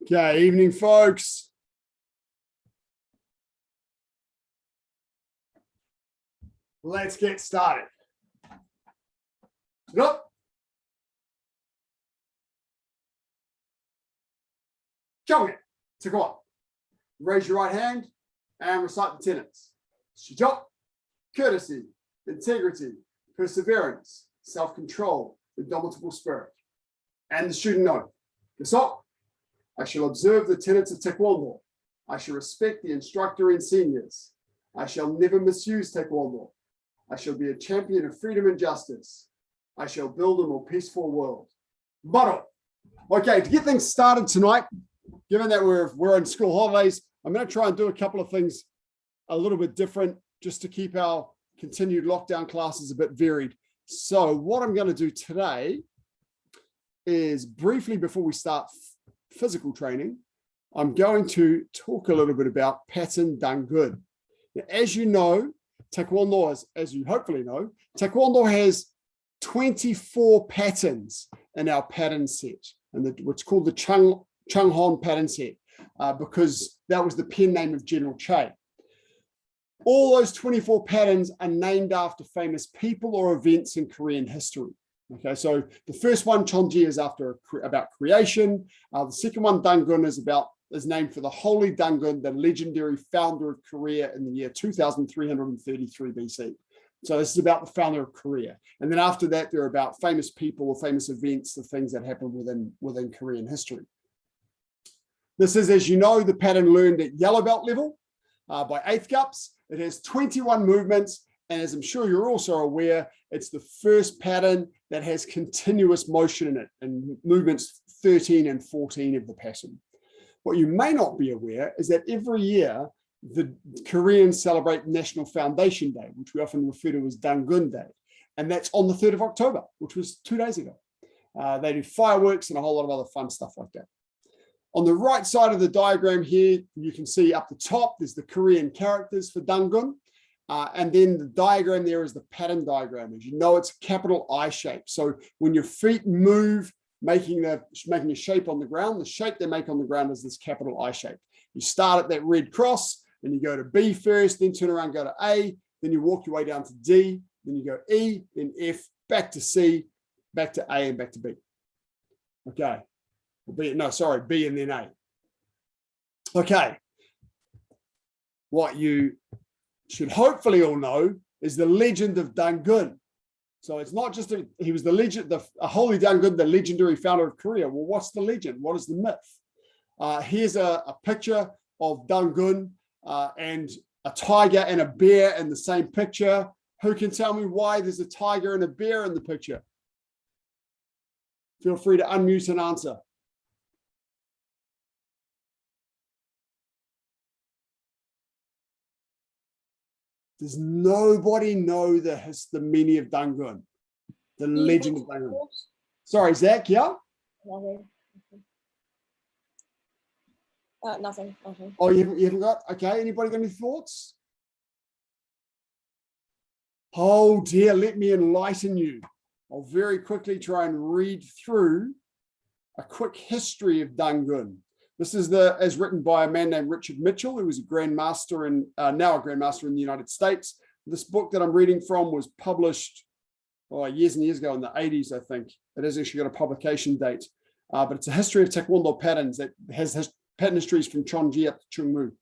Okay, evening, folks. Let's get started. Look. Jump it. So go on. Raise your right hand and recite the tenets. Shijok, courtesy, integrity, perseverance, self-control, indomitable spirit. And the student note. Gesok, I shall observe the tenets of Taekwondo. I shall respect the instructor and seniors. I shall never misuse Taekwondo. I shall be a champion of freedom and justice. I shall build a more peaceful world. Baro. Okay, to get things started tonight, given that we're on school holidays, I'm going to try and do a couple of things a little bit different just to keep our continued lockdown classes a bit varied. So what I'm going to do today is briefly before we start physical training, I'm going to talk a little bit about pattern dangun. Now, as you know, Taekwondo, as you hopefully know, Taekwondo has 24 patterns in our pattern set, and what's called the Changhon pattern set, because that was the pen name of General Che. All those 24 patterns are named after famous people or events in Korean history. Okay, so the first one, Chonji, is about creation. The second one, Dangun, is named for the Holy Dangun, the legendary founder of Korea in the year 2333 BC. So this is about the founder of Korea. And then after that, they're about famous people or famous events, the things that happen within Korean history. This is, as you know, the pattern learned at yellow belt level by 8th cups. It has 21 movements. And as I'm sure you're also aware, it's the first pattern that has continuous motion in it, and movements 13 and 14 of the pattern. What you may not be aware is that every year, the Koreans celebrate National Foundation Day, which we often refer to as Dangun Day. And that's on the 3rd of October, which was 2 days ago. They do fireworks and a whole lot of other fun stuff like that. On the right side of the diagram here, you can see up the top, there's the Korean characters for Dangun. And then the diagram there is the pattern diagram. As you know, it's a capital I shape. So when your feet move, making a shape on the ground, the shape they make on the ground is this capital I shape. You start at that red cross, and you go to B first, then turn around, go to A, then you walk your way down to D, then you go E, then F, back to C, back to A, and back to B. Okay. B and then A. Okay. What you should hopefully all know is the legend of Dangun. So it's not just he was the legend, a holy Dangun, the legendary founder of Korea. Well, what's the legend? What is the myth? Here's a picture of Dangun and a tiger and a bear in the same picture. Who can tell me why there's a tiger and a bear in the picture? Feel free to unmute and answer. Does nobody know the meaning of Dangun? The legend of Dangun. Sorry, Zach, yeah? Nothing. Oh, you haven't got? Okay, anybody got any thoughts? Oh dear, let me enlighten you. I'll very quickly try and read through a quick history of Dangun. This is as written by a man named Richard Mitchell, who was a grandmaster now a grandmaster in the United States. This book that I'm reading from was published years and years ago in the 80s, I think. It has actually got a publication date, but it's a history of Taekwondo patterns that has pattern histories from Chonji up to Chungmu.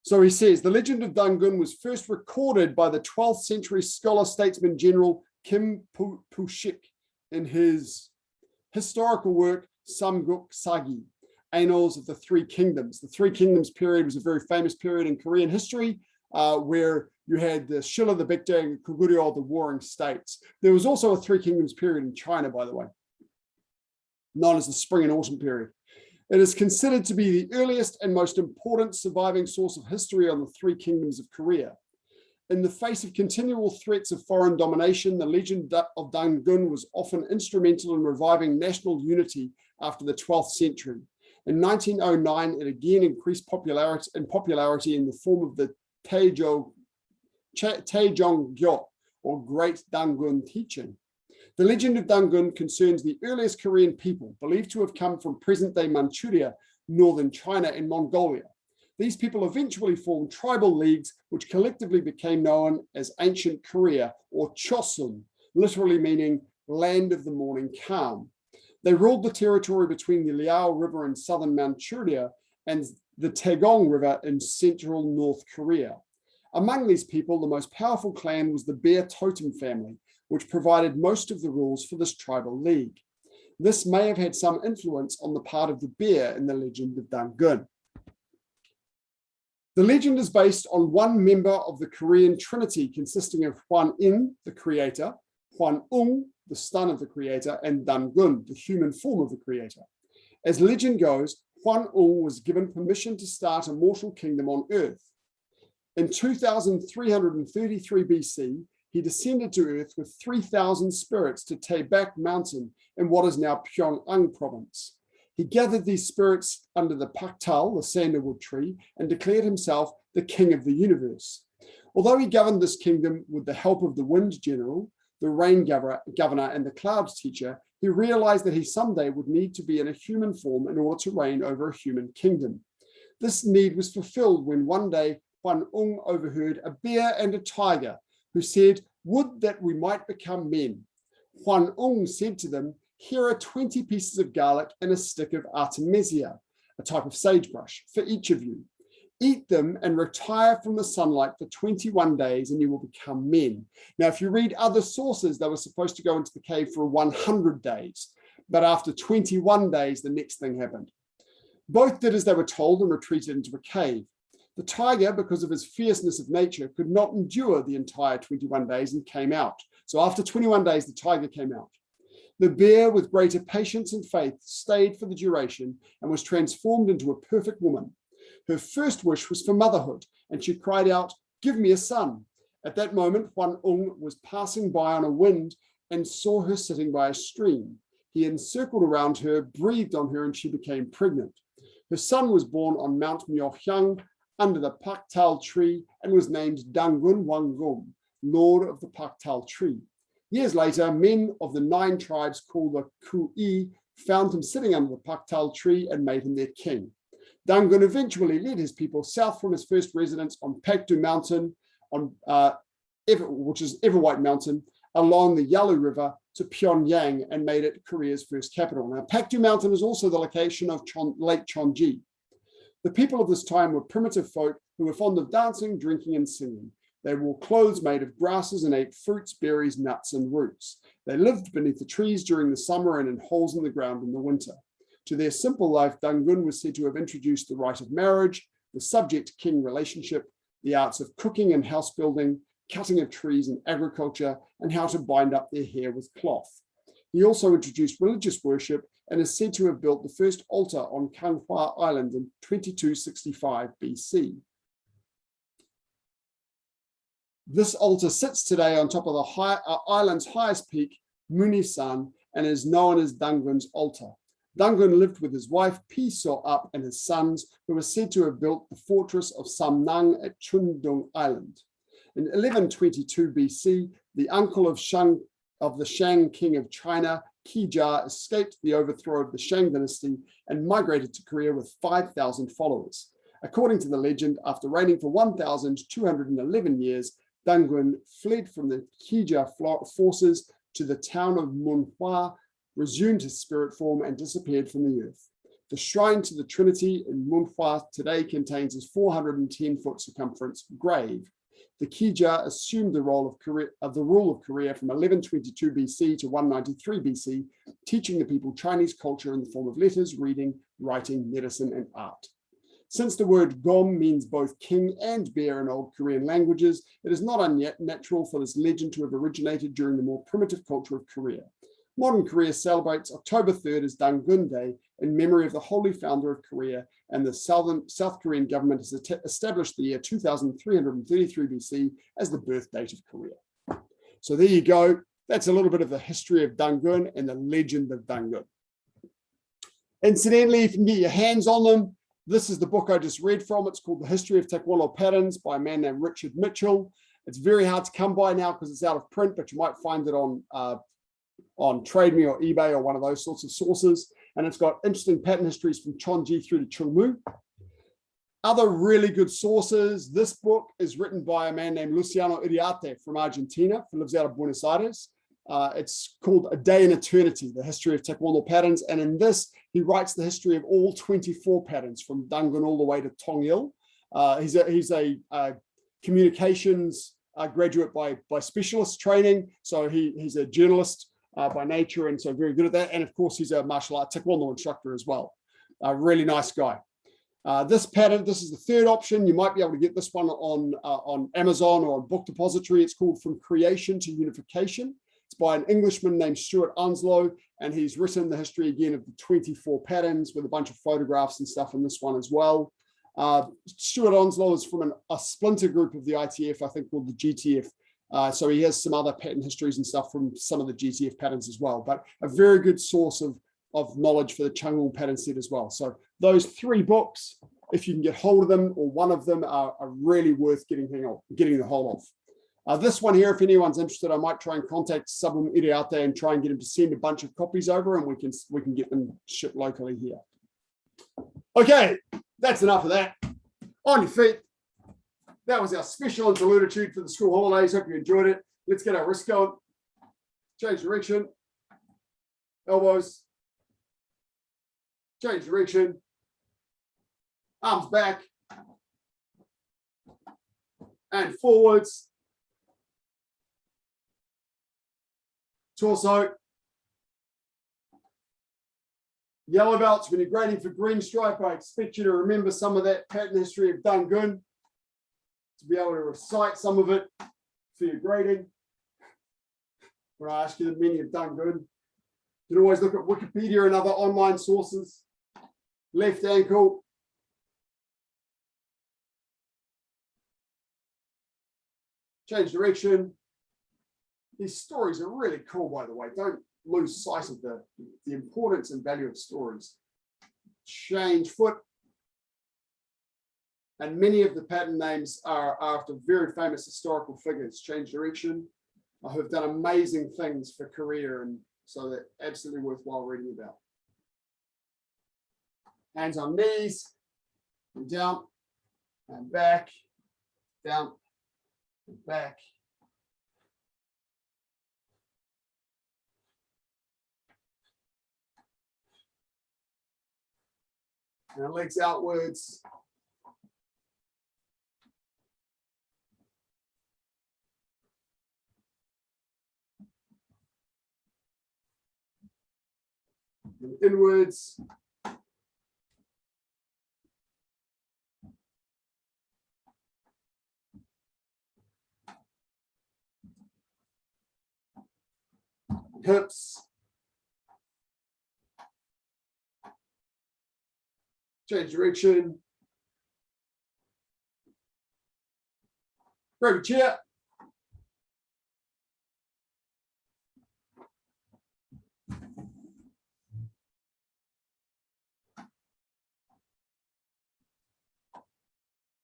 So he says, the legend of Dangun was first recorded by the 12th century scholar statesman general Kim Pushik in his historical work, Samguk Sagi, Annals of the Three Kingdoms. The Three Kingdoms period was a very famous period in Korean history where you had the Shilla, the Baekje, and Goguryeo, the warring states. There was also a Three Kingdoms period in China, by the way, known as the Spring and Autumn period. It is considered to be the earliest and most important surviving source of history on the Three Kingdoms of Korea. In the face of continual threats of foreign domination, the legend of Dangun was often instrumental in reviving national unity after the 12th century. In 1909, it again increased popularity in the form of the Taejong-gyo, or Great Dangun teaching. The legend of Dangun concerns the earliest Korean people, believed to have come from present-day Manchuria, northern China and Mongolia. These people eventually formed tribal leagues, which collectively became known as ancient Korea, or Chosun, literally meaning land of the morning calm. They ruled the territory between the Liao River in southern Manchuria and the Taegong River in central North Korea. Among these people, the most powerful clan was the Bear Totem family, which provided most of the rules for this tribal league. This may have had some influence on the part of the bear in the legend of Dangun. The legend is based on one member of the Korean trinity consisting of Hwan In, the creator, Hwan Ung, the son of the creator, and Dangun, the human form of the creator. As legend goes, Hwan Ung was given permission to start a mortal kingdom on earth. In 2333 BC, he descended to earth with 3,000 spirits to Taebak Mountain in what is now Pyongyang province. He gathered these spirits under the Paktal, the sandalwood tree, and declared himself the king of the universe. Although he governed this kingdom with the help of the wind general, the rain governor, and the clouds teacher, he realized that he someday would need to be in a human form in order to reign over a human kingdom. This need was fulfilled when one day Hwan Ung overheard a bear and a tiger who said, "Would that we might become men." Hwan Ung said to them, "Here are 20 pieces of garlic and a stick of artemisia, a type of sagebrush, for each of you. Eat them and retire from the sunlight for 21 days and you will become men." Now, if you read other sources, they were supposed to go into the cave for 100 days, but after 21 days, the next thing happened. Both did as they were told and retreated into a cave. The tiger, because of his fierceness of nature, could not endure the entire 21 days and came out. So after 21 days, the tiger came out. The bear, with greater patience and faith, stayed for the duration and was transformed into a perfect woman. Her first wish was for motherhood, and she cried out, "Give me a son." At that moment, Hwan Ung was passing by on a wind and saw her sitting by a stream. He encircled around her, breathed on her, and she became pregnant. Her son was born on Mount Myeohyang under the Paktal tree and was named Dangun Wanggum, Lord of the Paktal tree. Years later, men of the 9 tribes called the Ku'i found him sitting under the Paktal tree and made him their king. Dangun eventually led his people south from his first residence on Pakdu Mountain, which is Everwhite Mountain, along the Yalu River to Pyongyang and made it Korea's first capital. Now, Pakdu Mountain is also the location of Lake Chonji. The people of this time were primitive folk who were fond of dancing, drinking, and singing. They wore clothes made of grasses and ate fruits, berries, nuts, and roots. They lived beneath the trees during the summer and in holes in the ground in the winter. To their simple life, Dangun was said to have introduced the rite of marriage, the subject-king relationship, the arts of cooking and house building, cutting of trees and agriculture, and how to bind up their hair with cloth. He also introduced religious worship and is said to have built the first altar on Kanghua Island in 2265 BC. This altar sits today on top of the island's highest peak, Munisan, and is known as Dangun's altar. Dangun lived with his wife Piso Up and his sons, who were said to have built the fortress of Samnang at Chundung Island. In 1122 BC, the uncle of the Shang king of China, Qijia, escaped the overthrow of the Shang dynasty and migrated to Korea with 5,000 followers. According to the legend, after reigning for 1,211 years, Dangun fled from the Qijia forces to the town of Munhua, resumed his spirit form, and disappeared from the earth. The shrine to the Trinity in Munhua today contains his 410-foot circumference grave. The Qijia assumed the rule of Korea from 1122 BC to 193 BC, teaching the people Chinese culture in the form of letters, reading, writing, medicine, and art. Since the word gom means both king and bear in old Korean languages, it is not unnatural for this legend to have originated during the more primitive culture of Korea. Modern Korea celebrates October 3rd as Dangun Day in memory of the holy founder of Korea, and the South Korean government has established the year 2333 BC as the birth date of Korea. So there you go. That's a little bit of the history of Dangun and the legend of Dangun. Incidentally, if you can get your hands on them, this is the book I just read from. It's called The History of Taekwondo Patterns by a man named Richard Mitchell. It's very hard to come by now because it's out of print, but you might find it on Trade Me or eBay or one of those sorts of sources. and it's got interesting pattern histories from Chonji through to Chungmu. Other really good sources. This book is written by a man named Luciano Iriarte from Argentina, who lives out of Buenos Aires. It's called A Day in Eternity, the history of Taekwondo patterns. And in this, he writes the history of all 24 patterns from Dangun all the way to Tongil. He's a communications graduate by specialist training. So he's a journalist by nature, and so very good at that. And of course, he's a martial art Taekwondo instructor as well. A really nice guy. This pattern, this is the third option. You might be able to get this one on Amazon or on Book Depository. It's called From Creation to Unification. It's by an Englishman named Stuart Onslow, and he's written the history again of the 24 patterns with a bunch of photographs and stuff in this one as well. Stuart Onslow is from a splinter group of the ITF, I think called the GTF. So he has some other pattern histories and stuff from some of the GTF patterns as well, but a very good source of knowledge for the Changwon pattern set as well. So those 3 books, if you can get hold of them or one of them, are really worth getting the hold of. This one here, if anyone's interested, I might try and contact Sabum Iriarte and try and get him to send a bunch of copies over, and we can get them shipped locally here. Okay, that's enough of that. On your feet. That was our special interlude for the school holidays. Hope you enjoyed it. Let's get our wrists going. Change direction. Elbows. Change direction. Arms back. And forwards. Torso. Yellow belts, when you're grading for green stripe, I expect you to remember some of that pattern history of Dangun, to be able to recite some of it for your grading. When I ask you the meaning of Dangun, you can always look at Wikipedia and other online sources. Left ankle. Change direction. These stories are really cool, by the way. Don't lose sight of the importance and value of stories. Change foot. And many of the pattern names are after very famous historical figures. Change direction, who have done amazing things for Korea, and so they're absolutely worthwhile reading about. Hands on knees, and down, and back, down, and back. And legs outwards. And inwards. Hips. Change direction. Grab your chair.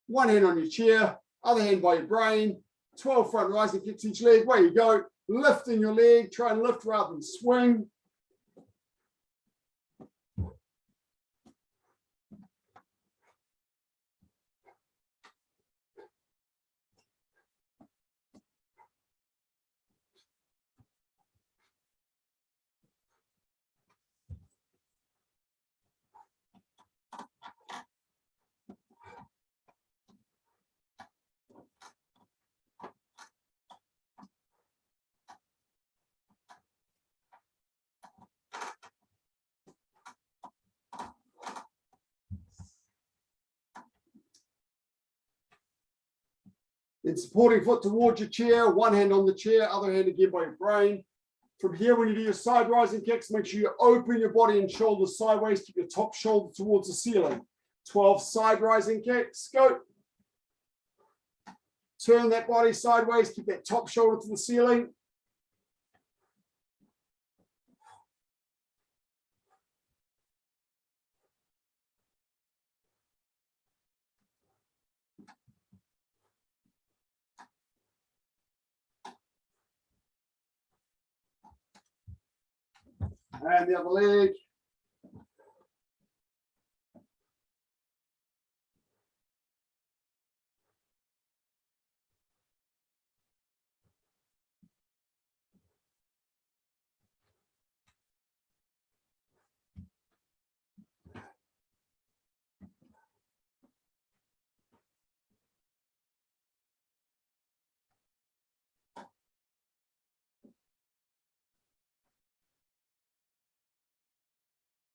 One hand on your chair, other hand by your brain. 12 front rising kicks each leg. Way you go. Lifting your leg. Try and lift rather than swing. Then supporting foot towards your chair, one hand on the chair, other hand again by your brain. From here, when you do your side rising kicks, make sure you open your body and shoulders sideways. Keep your top shoulder towards the ceiling. 12 side rising kicks. Go. Turn that body sideways. Keep that top shoulder to the ceiling. And the other leg.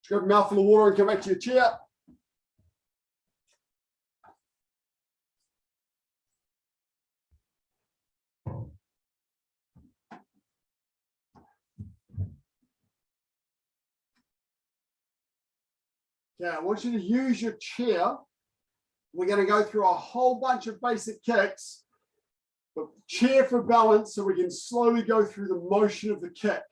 Just grab a mouthful of water and come back to your chair. Okay, I want you to use your chair. We're going to go through a whole bunch of basic kicks, but chair for balance so we can slowly go through the motion of the kick.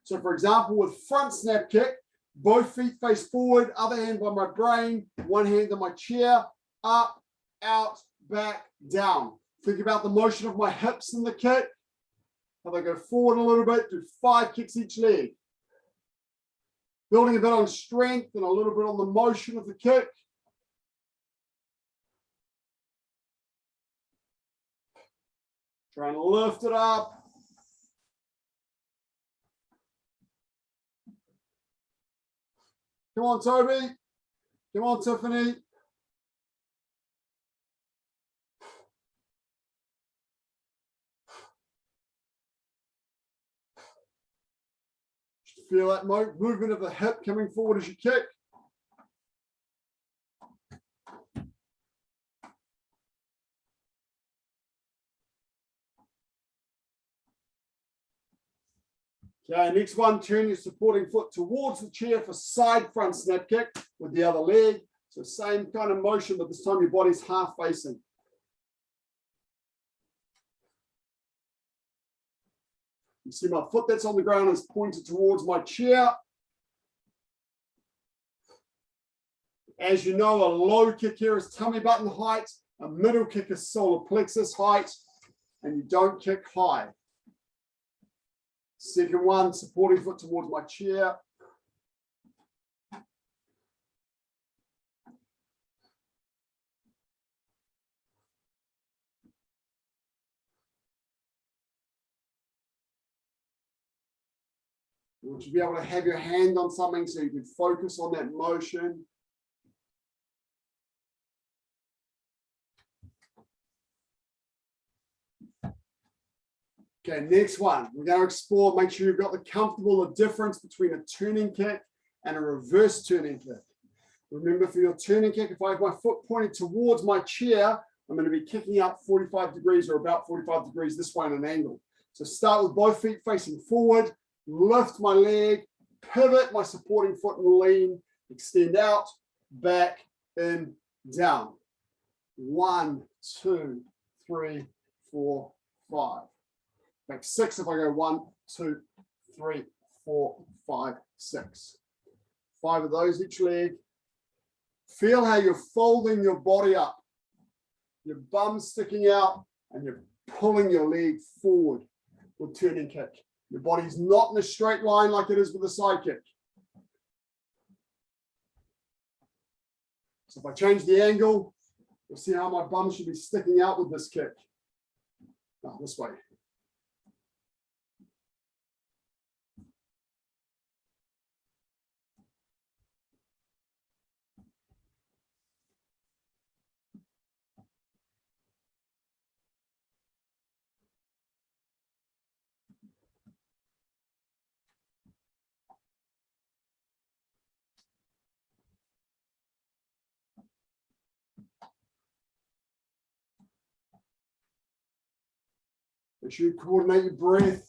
So for example, with front snap kick, both feet face forward, other hand by my brain, one hand on my chair, up, out, back, down. Think about the motion of my hips in the kick. If I go forward a little bit, do 5 kicks each leg. Building a bit on strength and a little bit on the motion of the kick. Try and lift it up. Come on, Toby. Come on, Tiffany. Just feel that movement of the hip coming forward as you kick. Okay, next one, turn your supporting foot towards the chair for side front snap kick with the other leg. So same kind of motion, but this time your body's half facing. You see my foot that's on the ground is pointed towards my chair. As you know, a low kick here is tummy button height, a middle kick is solar plexus height, and you don't kick high. Second one, supporting foot towards my chair. You want to be able to have your hand on something so you can focus on that motion. Okay, next one. We're going to explore, make sure you've got the comfortable difference between a turning kick and a reverse turning kick. Remember, for your turning kick, if I have my foot pointed towards my chair, I'm going to be kicking up 45 degrees or about 45 degrees this way on an angle. So start with both feet facing forward, lift my leg, pivot my supporting foot and lean, extend out, back, in, down. 1, 2, 3, 4, 5. Back 6 if I go 1, 2, 3, 4, 5, 6. 5 of those each leg. Feel how you're folding your body up. Your bum sticking out and you're pulling your leg forward with turning kick. Your body's not in a straight line like it is with a side kick. So if I change the angle, you'll see how my bum should be sticking out with this kick. Now this way. Make sure you coordinate your breath.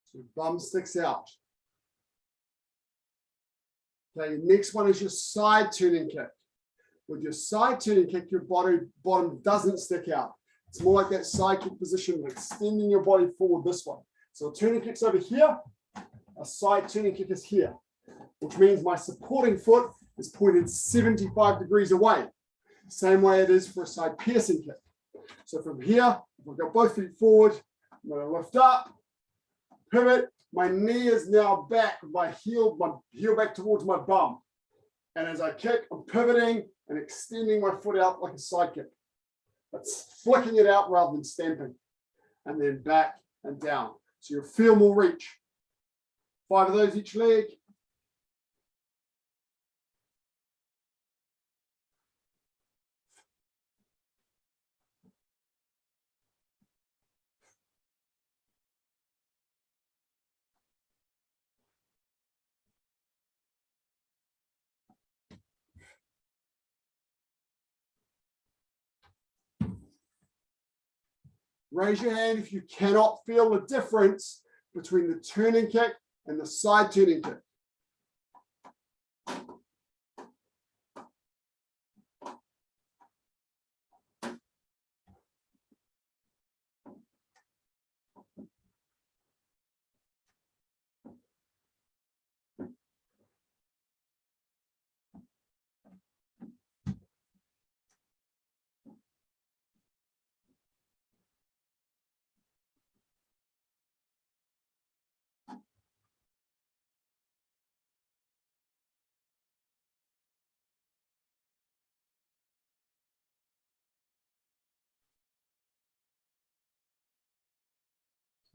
So your bum sticks out. Okay, next one is your side turning kick. With your side turning kick, your bottom doesn't stick out. It's more like that side kick position, extending your body forward this way. So a turning kick's over here, a side turning kick is here, which means my supporting foot is pointed 75 degrees away. Same way it is for a side piercing kick. So from here, if I go both feet forward, I'm going to lift up, pivot. My knee is now back, my heel back towards my bum. And as I kick, I'm pivoting and extending my foot out like a side kick. That's flicking it out rather than stamping. And then back and down. So you'll feel more reach. 5 of those each leg. Raise your hand if you cannot feel the difference between the turning kick and the side turning kick.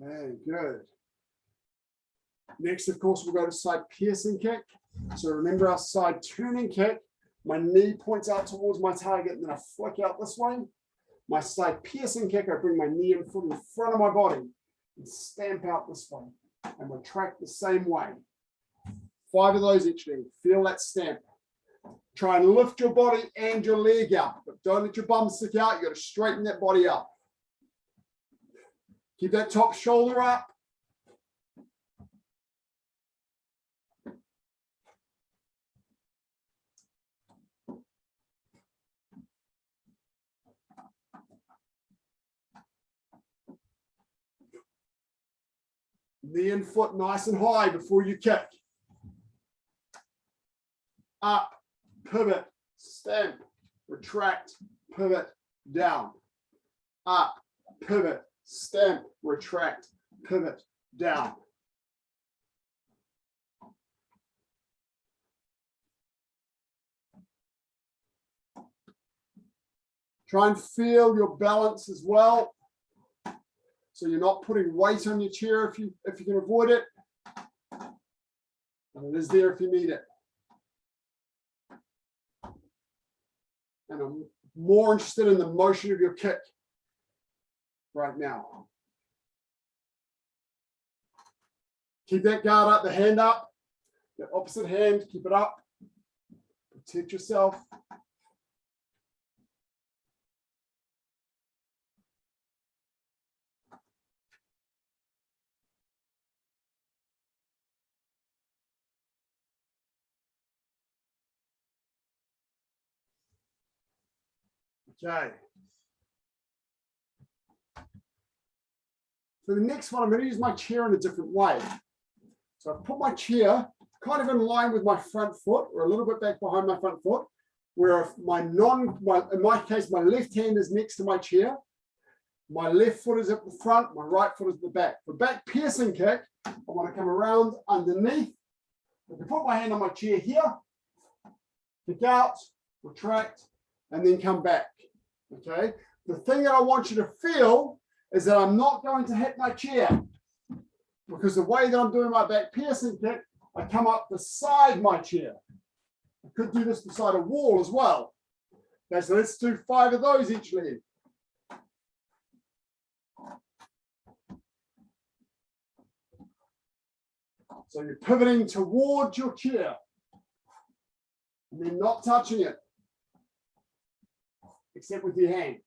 Okay, good. Next, of course, we'll go to side piercing kick. So remember our side turning kick. My knee points out towards my target, and then I flick out this way. My side piercing kick, I bring my knee and foot in front of my body and stamp out this way and retract the same way. 5 of those each leg. Feel that stamp. Try and lift your body and your leg up, but don't let your bum stick out. You got to straighten that body up. Keep that top shoulder up. Knee and foot nice and high before you kick. Up, pivot, stamp, retract, pivot, down. Up, pivot, stamp, retract, pivot, down. Try and feel your balance as well. So you're not putting weight on your chair if you can avoid it. And it is there if you need it. And I'm more interested in the motion of your kick right now. Keep that guard up, the hand up, the opposite hand, keep it up. Protect yourself. Okay. For the next one, I'm going to use my chair in a different way. So I've put my chair kind of in line with my front foot, or a little bit back behind my front foot, where if in my case, my left hand is next to my chair, my left foot is at the front, my right foot is at the back. For back piercing kick, I want to come around underneath. I can put my hand on my chair here, kick out, retract, and then come back. Okay. The thing that I want you to feel is that I'm not going to hit my chair, because the way that I'm doing my back piercing kick, I come up beside my chair. I could do this beside a wall as well. Okay, so let's do 5 of those each leg. So you're pivoting towards your chair and then not touching it, except with your hand.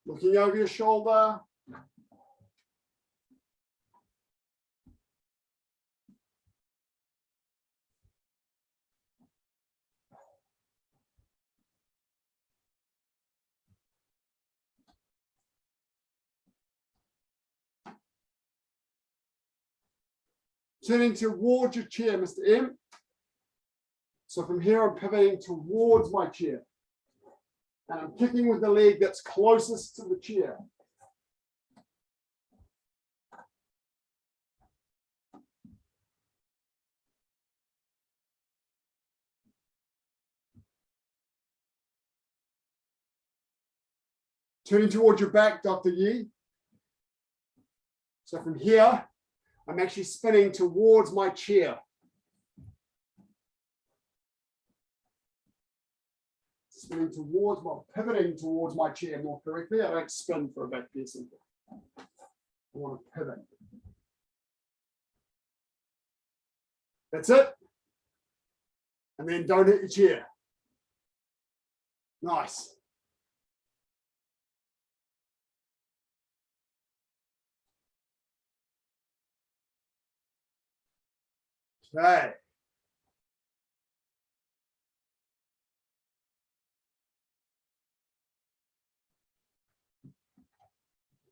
Looking over your shoulder. Turning towards your chair, Mr. M. So from here, I'm pivoting towards my chair. And I'm kicking with the leg that's closest to the chair. Turning towards your back, Dr. Yi. So from here, I'm actually spinning towards my chair. spinning towards, pivoting towards my chair more correctly. I don't spin for a back piercing. I want to pivot. That's it. And then don't hit your chair. Nice. Okay.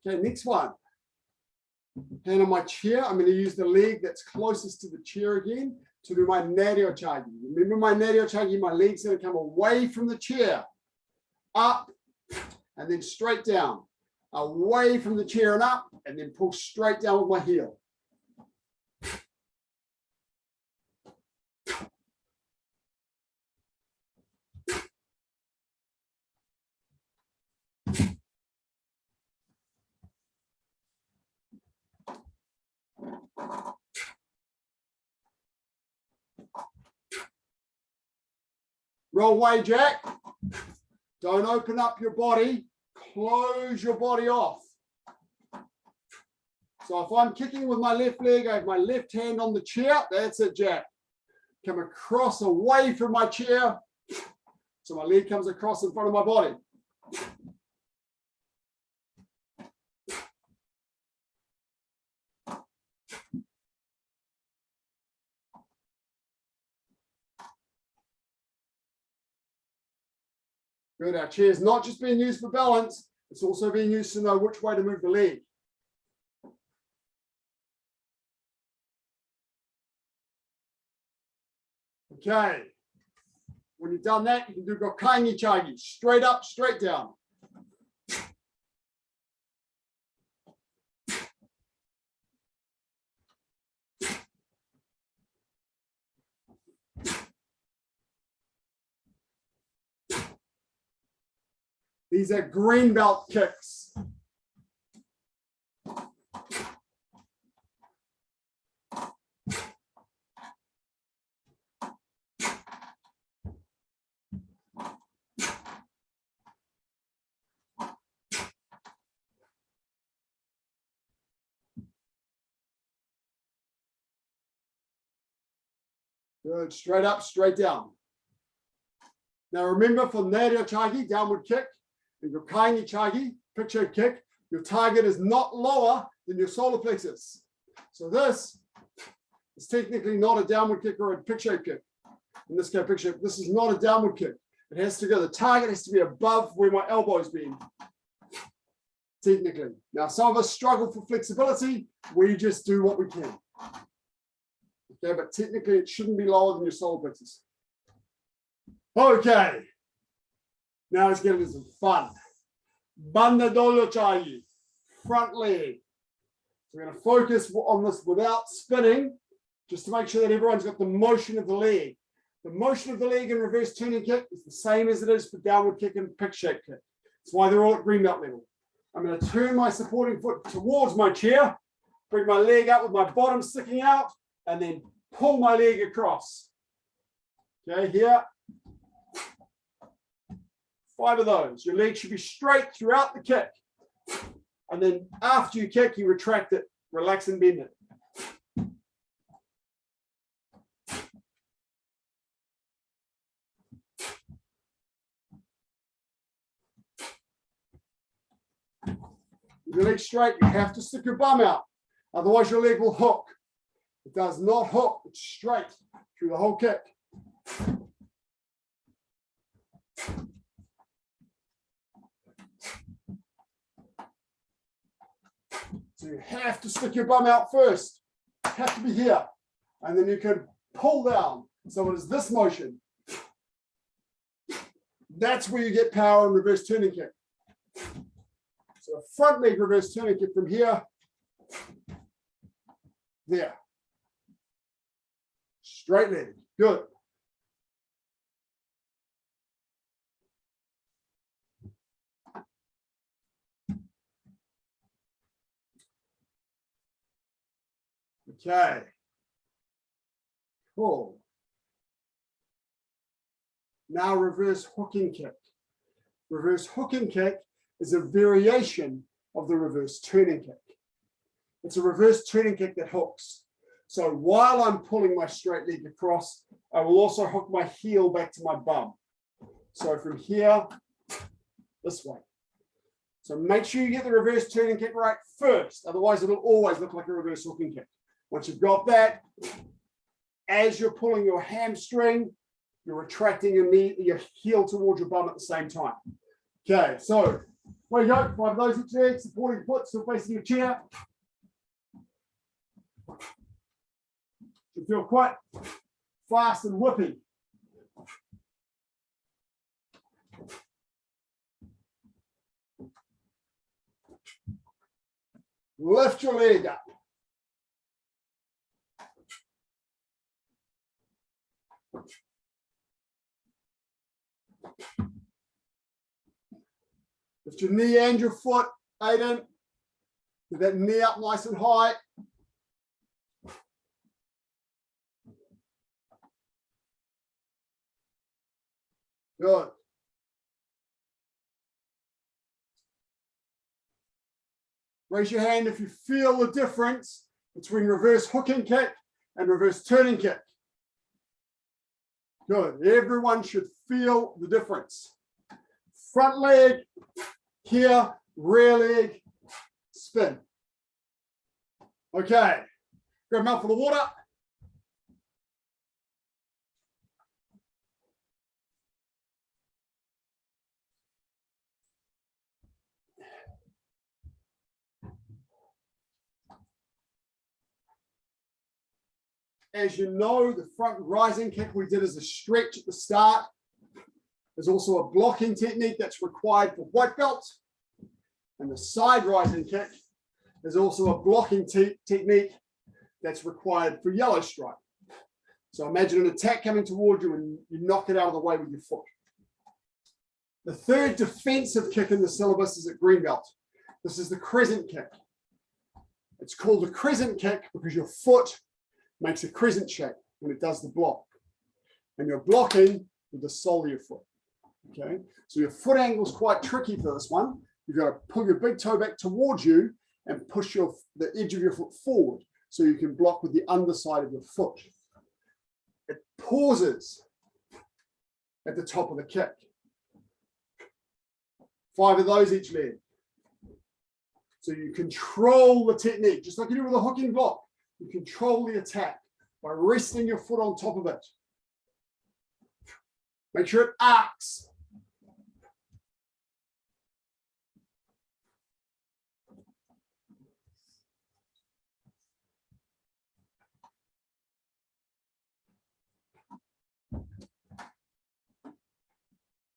Okay, next one. Hand on my chair. I'm going to use the leg that's closest to the chair again to do my nario chagi. Remember my nario chagi, my leg's going to come away from the chair, up, and then straight down. Away from the chair and up, and then pull straight down with my heel. Roll away, Jack. Don't open up your body. Close your body off. So if I'm kicking with my left leg, I have my left hand on the chair. That's it, Jack. Come across away from my chair. So my leg comes across in front of my body. Good. Our chair is not just being used for balance, it's also being used to know which way to move the leg. Okay. When you've done that, you can do gokaini chagi, straight up, straight down. These are green belt kicks. Good, straight up, straight down. Now remember for nario chagi, downward kick, and your kaini chagi, picture kick, your target is not lower than your solar plexus. So this is technically not a downward kick or a picture kick. In this case, picture, this is not a downward kick. It has to go, the target has to be above where my elbow's been. Technically. Now some of us struggle for flexibility, we just do what we can. Okay, but technically it shouldn't be lower than your solar plexus. Okay, now let's get into some fun. Banda dolo chagi, front leg. So we're going to focus on this without spinning, just to make sure that everyone's got the motion of the leg. The motion of the leg in reverse turning kick is the same as it is for downward kick and pick shape kick. That's why they're all at green belt level. I'm going to turn my supporting foot towards my chair, bring my leg up with my bottom sticking out, and then pull my leg across. Okay, here. 5 of those. Your leg should be straight throughout the kick. And then after you kick, you retract it, relax and bend it. Your leg straight, you have to stick your bum out. Otherwise your leg will hook. It does not hook, it's straight through the whole kick. So you have to stick your bum out first. You have to be here. And then you can pull down. So it is this motion. That's where you get power in reverse turning kick. So a front leg reverse turning kick from here, there. Straight leg, good. Okay, cool. Now reverse hooking kick. Reverse hooking kick is a variation of the reverse turning kick. It's a reverse turning kick that hooks. So while I'm pulling my straight leg across, I will also hook my heel back to my bum. So from here, this way. So make sure you get the reverse turning kick right first. Otherwise, it'll always look like a reverse hooking kick. Once you've got that, as you're pulling your hamstring, you're retracting your knee, your heel towards your bum at the same time. Okay, so there you go. 5 of those each leg, supporting foot, still facing your chair. You feel quite fast and whippy. Lift your leg up. Lift your knee and your foot, Aiden. Get that knee up nice and high. Good. Raise your hand if you feel the difference between reverse hooking kick and reverse turning kick. Good. Everyone should feel the difference. Front leg, here, rear leg, spin. Okay. Grab a mouthful of water. As you know, the front rising kick we did as a stretch at the start. There's also a blocking technique that's required for white belt. And the side rising kick is also a blocking technique that's required for yellow stripe. So imagine an attack coming toward you and you knock it out of the way with your foot. The third defensive kick in the syllabus is at green belt. This is the crescent kick. It's called a crescent kick because your foot makes a crescent shape when it does the block. And you're blocking with the sole of your foot. Okay, so your foot angle is quite tricky for this one. You've got to pull your big toe back towards you and push the edge of your foot forward so you can block with the underside of your foot. It pauses at the top of the kick. 5 of those each leg. So you control the technique, just like you do with a hooking block. You control the attack by resting your foot on top of it. Make sure it arcs.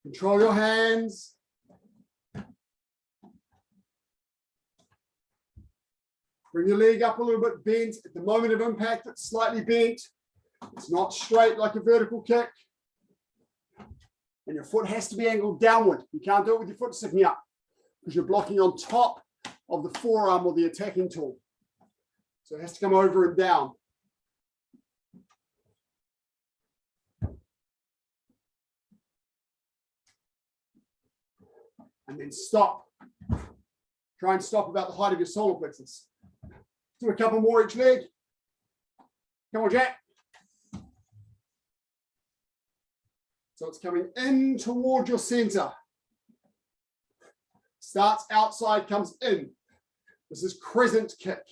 Control your hands. Bring your leg up a little bit bent. At the moment of impact, it's slightly bent. It's not straight like a vertical kick. And your foot has to be angled downward. You can't do it with your foot sticking up because you're blocking on top of the forearm or the attacking tool. So it has to come over and down. And then stop. Try and stop about the height of your solar plexus. Do a couple more each leg. Come on, Jack. So it's coming in toward your center. Starts outside, comes in. This is crescent kick.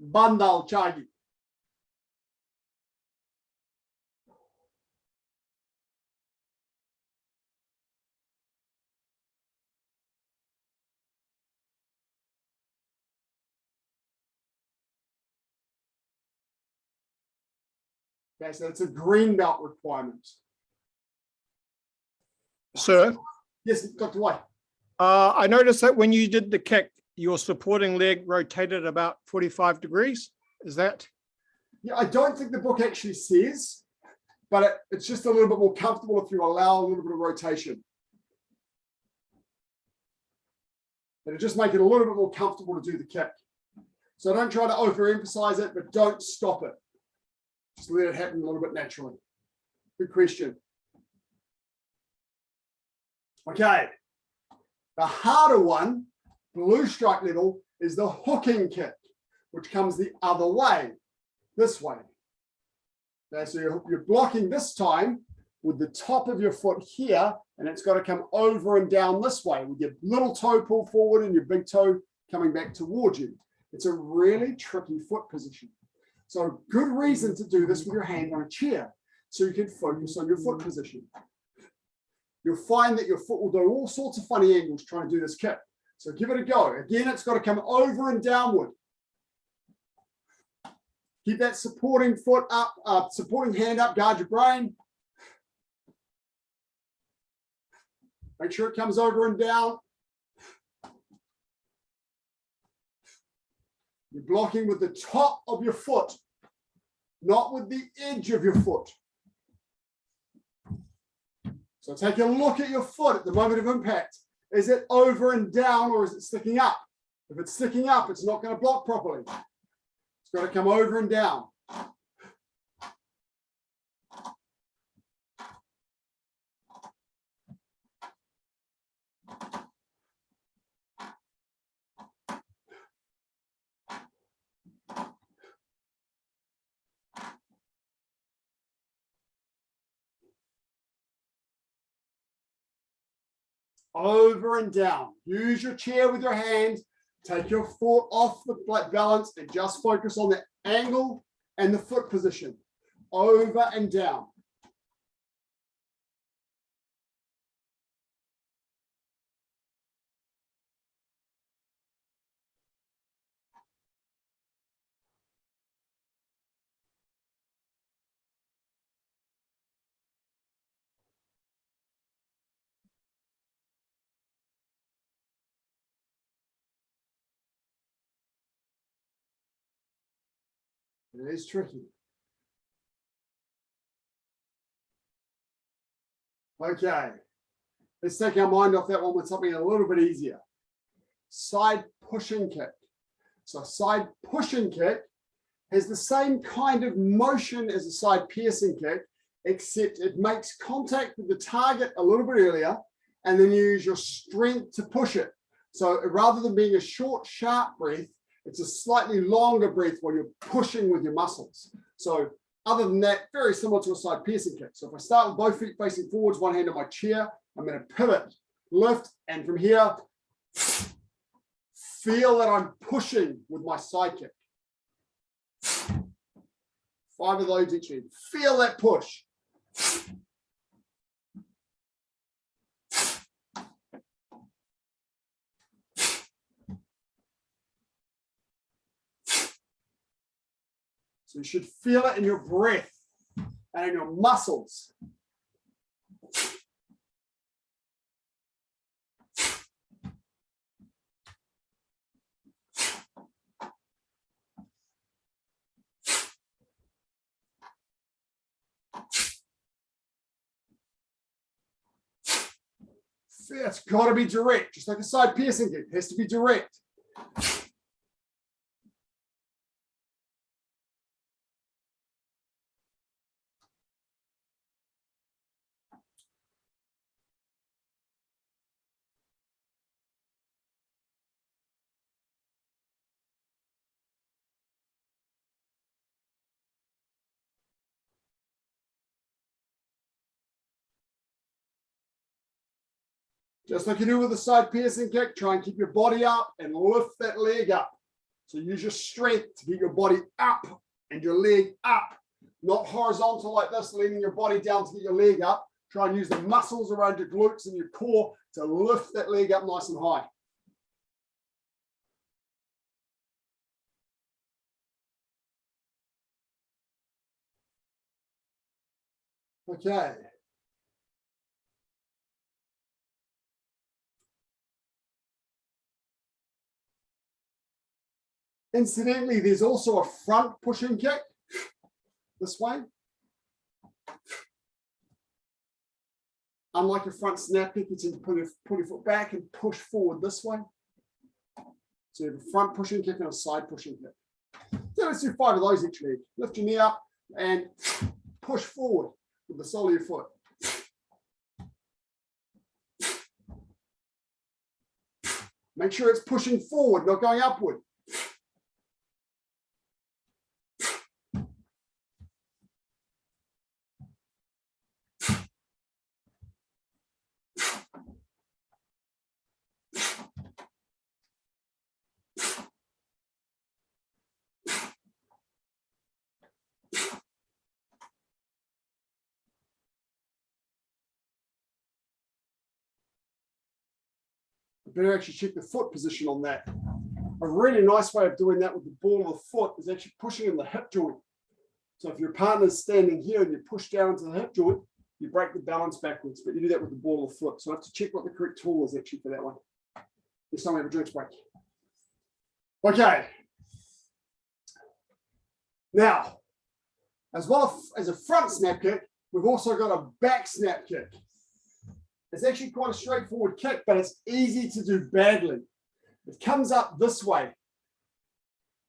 Bandal chagi. Okay, so it's a green belt requirement. Sir? Yes, Dr. White. I noticed that when you did the kick, your supporting leg rotated about 45 degrees. Is that? Yeah, I don't think the book actually says, but it's just a little bit more comfortable if you allow a little bit of rotation. It'll just make it a little bit more comfortable to do the kick. So don't try to overemphasize it, but don't stop it. Just let it happen a little bit naturally. Good question. Okay, the harder one, blue stripe level, is the hooking kick, which comes the other way, this way. Okay, so you're blocking this time with the top of your foot here, and it's got to come over and down this way with your little toe pulled forward and your big toe coming back towards you. It's a really tricky foot position. So good reason to do this with your hand on a chair, so you can focus on your foot position. You'll find that your foot will do all sorts of funny angles trying to do this kick. So give it a go. Again, it's got to come over and downward. Keep that supporting foot up, supporting hand up, guard your brain. Make sure it comes over and down. You're blocking with the top of your foot, not with the edge of your foot. So take a look at your foot at the moment of impact. Is it over and down, or is it sticking up? If it's sticking up, it's not going to block properly. It's got to come over and down. Over and down. Use your chair with your hand. Take your foot off the balance and just focus on the angle and the foot position. Over and down. It is tricky. Okay, let's take our mind off that one with something a little bit easier. Side pushing kick. So side pushing kick has the same kind of motion as a side piercing kick, except it makes contact with the target a little bit earlier, and then you use your strength to push it. So rather than being a short, sharp breath, it's a slightly longer breath while you're pushing with your muscles. So other than that, very similar to a side piercing kick. So if I start with both feet facing forwards, one hand on my chair, I'm going to pivot, lift, and from here, feel that I'm pushing with my side kick. 5 of those each end. Feel that push. So you should feel it in your breath and in your muscles. It's got to be direct, just like a side piercing kick. It has to be direct. Just like you do with a side piercing kick, try and keep your body up and lift that leg up. So use your strength to get your body up and your leg up, not horizontal like this, leaning your body down to get your leg up. Try and use the muscles around your glutes and your core to lift that leg up nice and high. Okay. Incidentally, there's also a front pushing kick this way. Unlike a front snap kick, you tend to put your foot back and push forward this way. So you have a front pushing kick and a side pushing kick. So let's do 5 of those each leg. Lift your knee up and push forward with the sole of your foot. Make sure it's pushing forward, not going upward. Better actually check the foot position on that. A really nice way of doing that with the ball of the foot is actually pushing in the hip joint. So if your partner's standing here and you push down into the hip joint, you break the balance backwards, but you do that with the ball of the foot. So I have to check what the correct tool is actually for that one. Next time we have a drinks break. Okay. Now, as well as a front snap kick, we've also got a back snap kick. It's actually quite a straightforward kick, but it's easy to do badly. It comes up this way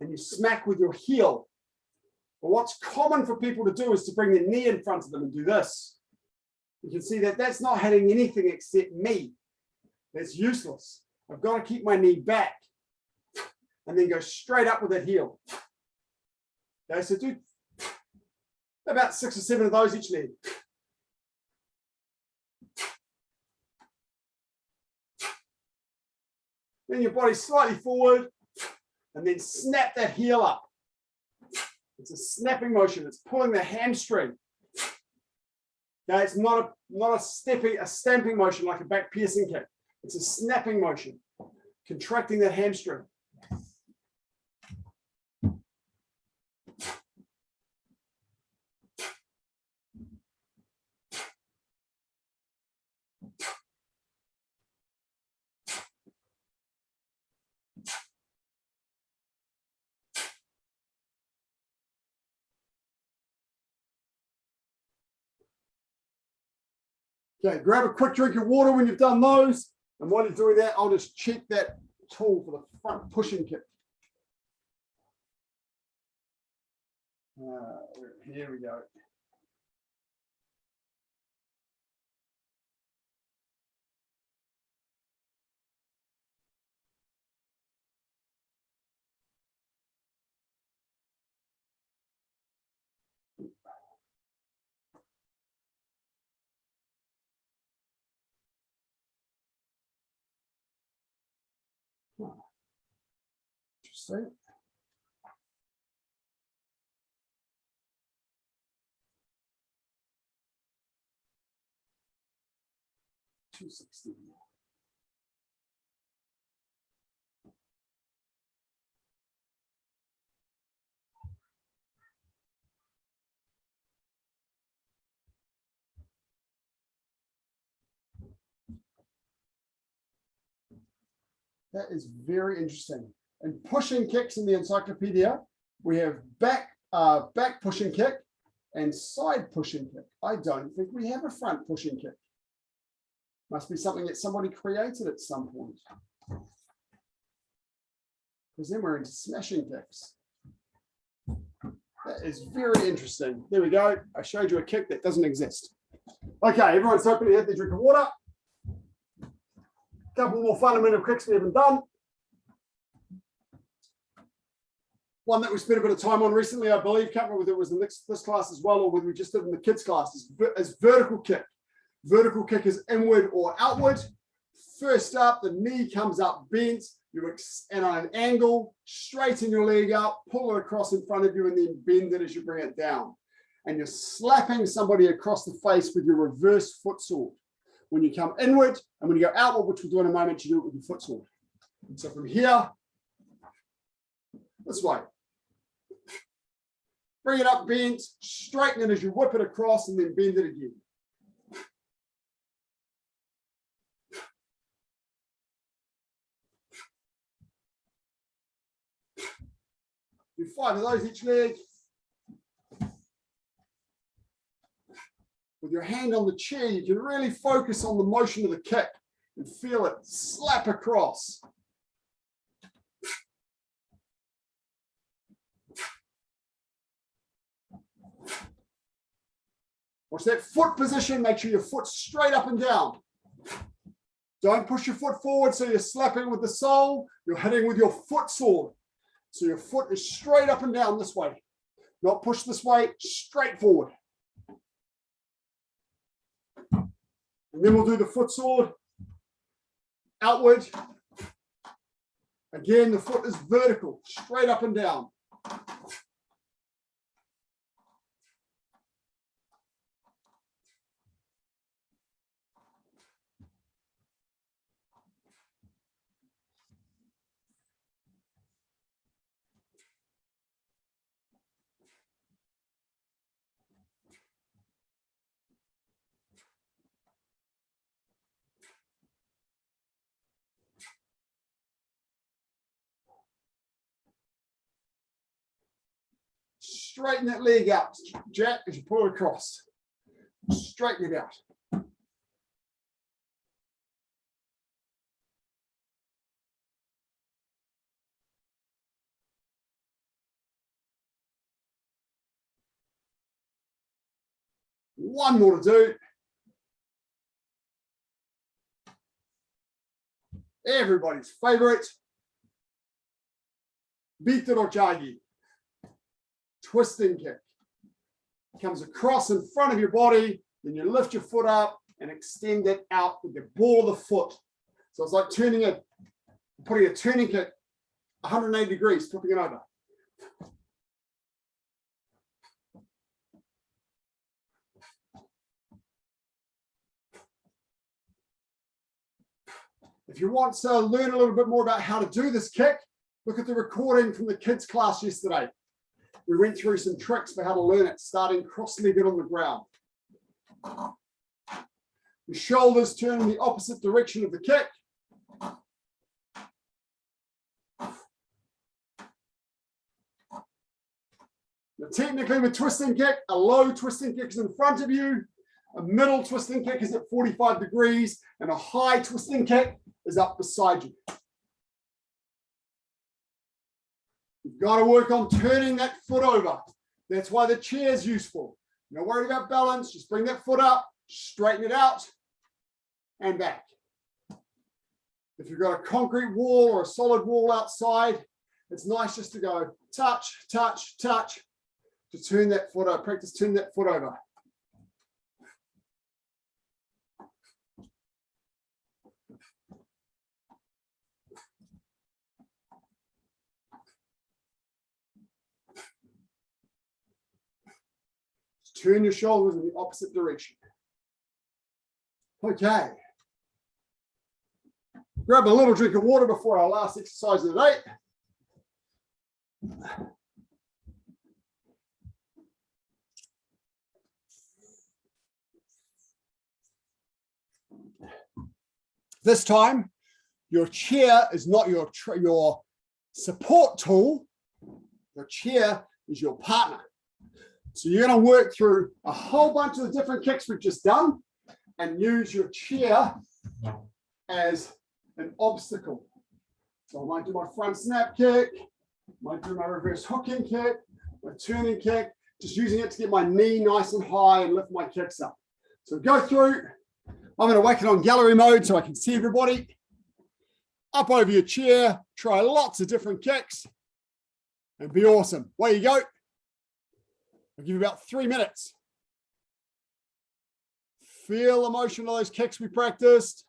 and you smack with your heel. But what's common for people to do is to bring their knee in front of them and do this. You can see that that's not hitting anything except me. That's useless. I've got to keep my knee back and then go straight up with that heel. Okay, so do about 6 or 7 of those each leg. Then your body slightly forward and then snap that heel up. It's a snapping motion. It's pulling the hamstring. Okay, it's not a stamping motion like a back piercing kick. It's a snapping motion, contracting that hamstring. Okay, grab a quick drink of water when you've done those. And while you're doing that, I'll just check that tool for the front pushing kick. Here we go. Interesting. $260. That is very interesting. And pushing kicks in the encyclopedia, we have back pushing kick and side pushing kick. I don't think we have a front pushing kick. Must be something that somebody created at some point. Because then we're into smashing kicks. That is very interesting. There we go. I showed you a kick that doesn't exist. Okay, everyone's open to have their drink of water. Couple more fundamental kicks we haven't done. One that we spent a bit of time on recently, I believe, can't remember whether it was in this class as well or whether we just did in the kids class, is vertical kick. Vertical kick is inward or outward. First up, the knee comes up bent, and on an angle, straighten your leg out, pull it across in front of you, and then bend it as you bring it down. And you're slapping somebody across the face with your reverse foot sword. When you come inward, and when you go outward, which we'll do in a moment, you do it with your foot sword. So from here, this way. Bring it up bent, straighten it as you whip it across, and then bend it again. Do 5 of those each leg. With your hand on the chair, you can really focus on the motion of the kick and feel it slap across. Watch that foot position. Make sure your foot's straight up and down. Don't push your foot forward so you're slapping with the sole. You're hitting with your foot sword. So your foot is straight up and down this way. Not push this way, straight forward. And then we'll do the foot sword. Outward. Again, the foot is vertical, straight up and down. Straighten that leg out, Jack, as you pull it across. Straighten it out. One more to do. Everybody's favorite. Beat or jagi. Twisting kick. Comes across in front of your body, then you lift your foot up and extend it out with the ball of the foot. So it's like putting a turning kick 180 degrees, flipping it over. If you want to learn a little bit more about how to do this kick, look at the recording from the kids class yesterday. We went through some tricks for how to learn it, starting cross-legged on the ground. The shoulders turn in the opposite direction of the kick. Now, technically with twisting kick, a low twisting kick is in front of you, a middle twisting kick is at 45 degrees, and a high twisting kick is up beside you. You've got to work on turning that foot over. That's why the chair is useful. You're not worried about balance. Just bring that foot up, straighten it out, and back. If you've got a concrete wall or a solid wall outside, it's nice just to go touch, touch, touch, to turn that foot over. Practice turning that foot over. Turn your shoulders in the opposite direction. Okay. Grab a little drink of water before our last exercise of the day. This time, your chair is not your support tool. Your chair is your partner. So you're going to work through a whole bunch of the different kicks we've just done and use your chair as an obstacle. So I might do my front snap kick, might do my reverse hooking kick, my turning kick, just using it to get my knee nice and high and lift my kicks up. So go through. I'm going to whack it on gallery mode so I can see everybody. Up over your chair, try lots of different kicks and be awesome. Away you go. I'll give you about 3 minutes. Feel the motion of those kicks we practiced.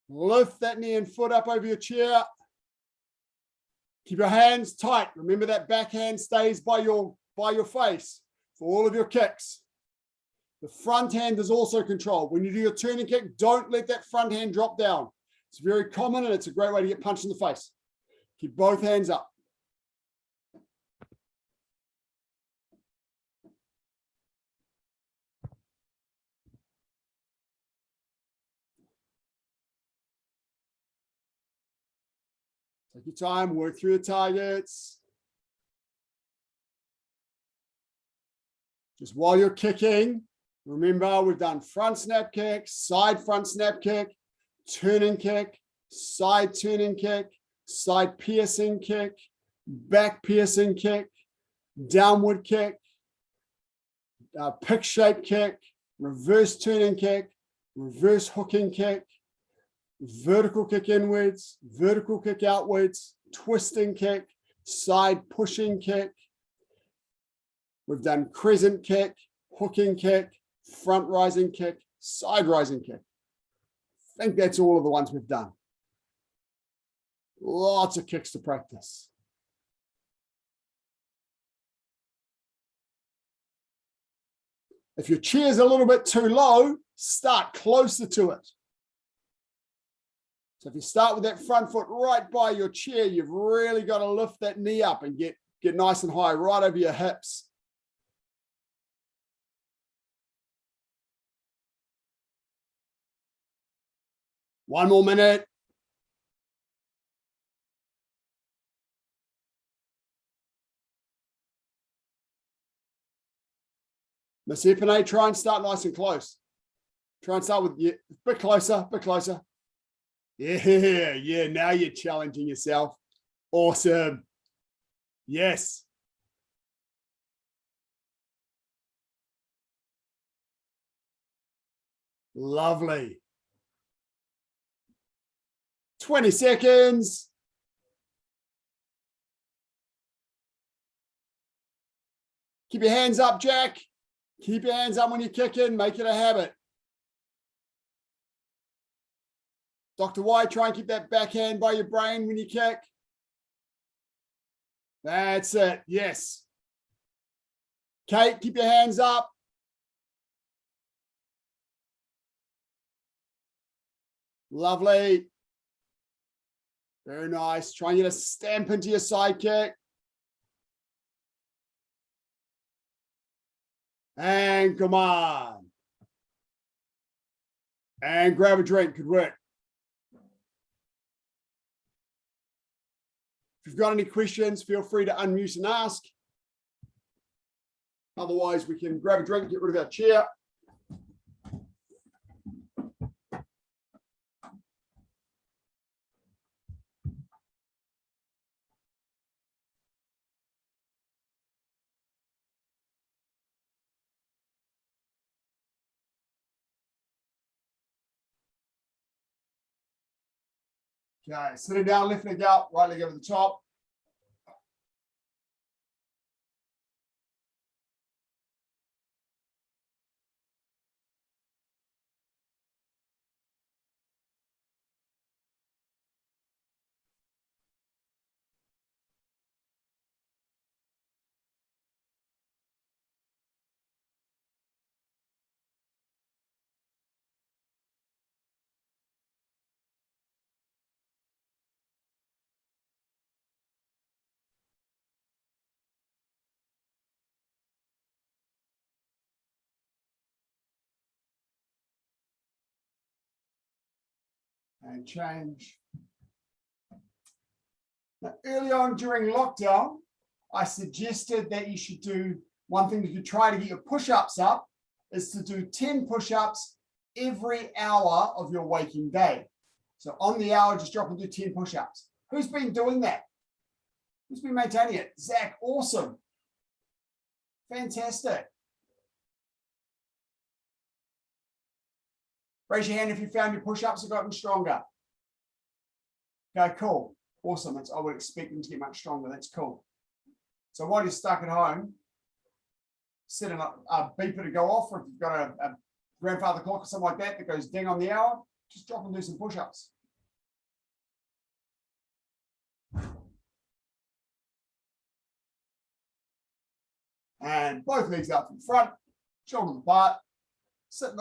Lift that knee and foot up over your chair. Keep your hands tight. Remember that backhand stays by your face for all of your kicks. The front hand is also controlled. When you do your turning kick, don't let that front hand drop down. It's very common and it's a great way to get punched in the face. Keep both hands up. Take your time, work through the targets. Just while you're kicking, remember we've done front snap kick, side front snap kick, turning kick, side turning kick, side piercing kick, back piercing kick, downward kick, pick shape kick, reverse turning kick, reverse hooking kick, vertical kick inwards, vertical kick outwards, twisting kick, side pushing kick. We've done crescent kick, hooking kick, front rising kick, side rising kick. I think that's all of the ones we've done. Lots of kicks to practice. If your chair's a little bit too low, start closer to it. So if you start with that front foot right by your chair, you've really got to lift that knee up and get nice and high right over your hips. One more minute. Miss Epine, try and start nice and close. Try and start with a bit closer, bit closer. Yeah, now you're challenging yourself. Awesome. Yes. Lovely. 20 seconds. Keep your hands up, Jack. Keep your hands up when you're kicking. Make it a habit. Dr. White, try and keep that backhand by your brain when you kick. That's it. Yes. Kate, keep your hands up. Lovely. Very nice. Try and get a stamp into your side kick. And come on. And grab a drink. Could work. If you've got any questions, feel free to unmute and ask. Otherwise, we can grab a drink, get rid of our chair. Okay, sitting down, left leg out, right leg over the top. And change. Now, early on during lockdown, I suggested that you should do one thing to try to get your push-ups up is to do 10 push-ups every hour of your waking day. So on the hour, just drop and do 10 push-ups. Who's been doing that? Who's been maintaining it? Zach, awesome. Fantastic. Raise your hand if you found your push-ups have gotten stronger. Okay, cool. Awesome. I would expect them to get much stronger. That's cool. So while you're stuck at home, set a beeper to go off, or if you've got a grandfather clock or something like that that goes ding on the hour, just drop and do some push-ups. And both legs out from front, shoulders apart, sit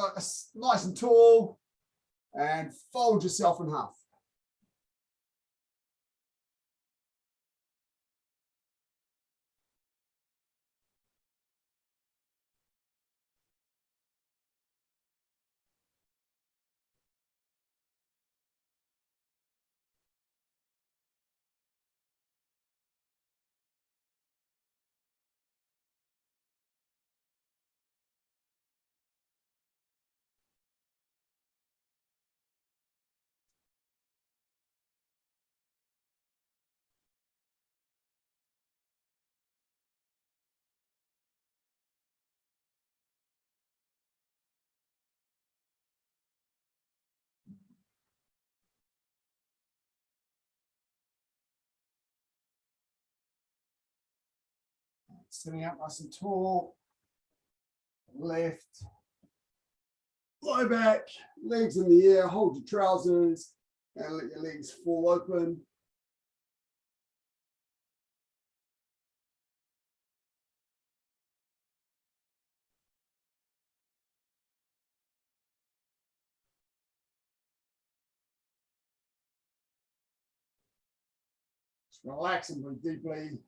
nice and tall, and fold yourself in half. Sitting up nice and tall. Left. Lie back, legs in the air, hold your trousers and let your legs fall open. Just relax and breathe deeply.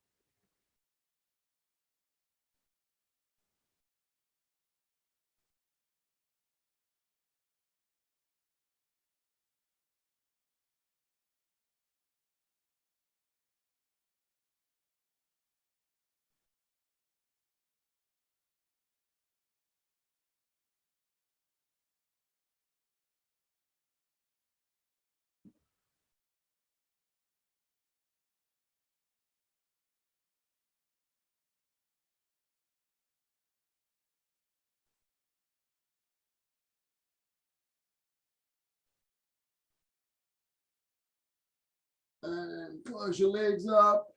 And close your legs up.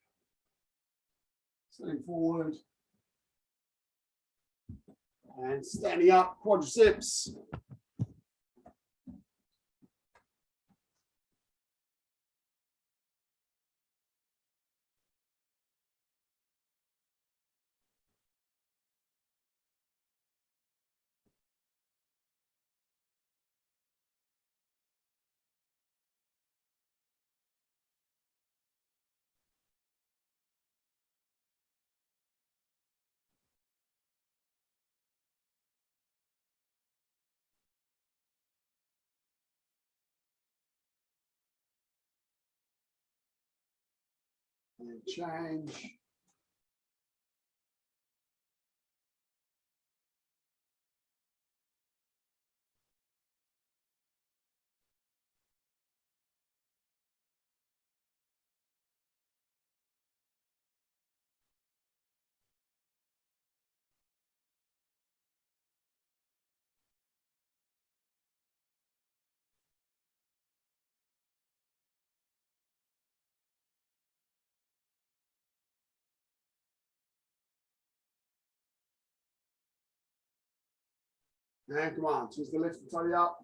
Sitting forward. And standing up, quadriceps. And change. And come on, choose the left and tie up.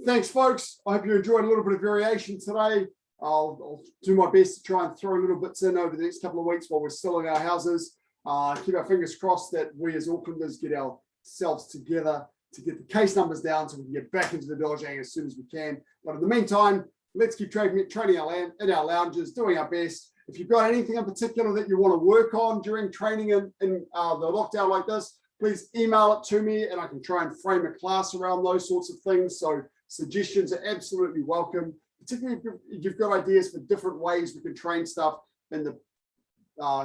Thanks, folks. I hope you enjoyed a little bit of variation today. I'll do my best to try and throw little bits in over the next couple of weeks while we're still in our houses. Keep our fingers crossed that we as Aucklanders get ourselves together to get the case numbers down so we can get back into the dojang as soon as we can. But in the meantime, let's keep training in our lounges, doing our best. If you've got anything in particular that you want to work on during training in the lockdown like this, please email it to me and I can try and frame a class around those sorts of things. So suggestions are absolutely welcome, particularly if you've got ideas for different ways we can train stuff in the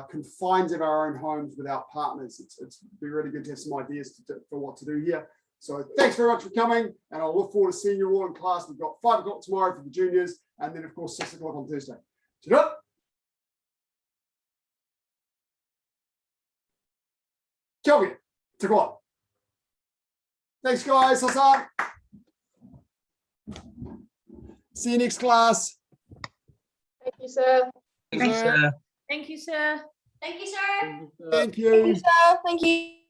confines of our own homes without partners. It's be really good to have some ideas for what to do here. So thanks very much for coming, and I'll look forward to seeing you all in class. We've got 5 o'clock tomorrow for the juniors, and then of course 6 o'clock on Thursday. Ta-da! Kia ora. Te koa. Thanks, guys. Hasa. See you next class. Thank you, sir. Thank you, sir. Thank you, sir. Thank you, sir. Thank you. Thank you, sir. Thank you.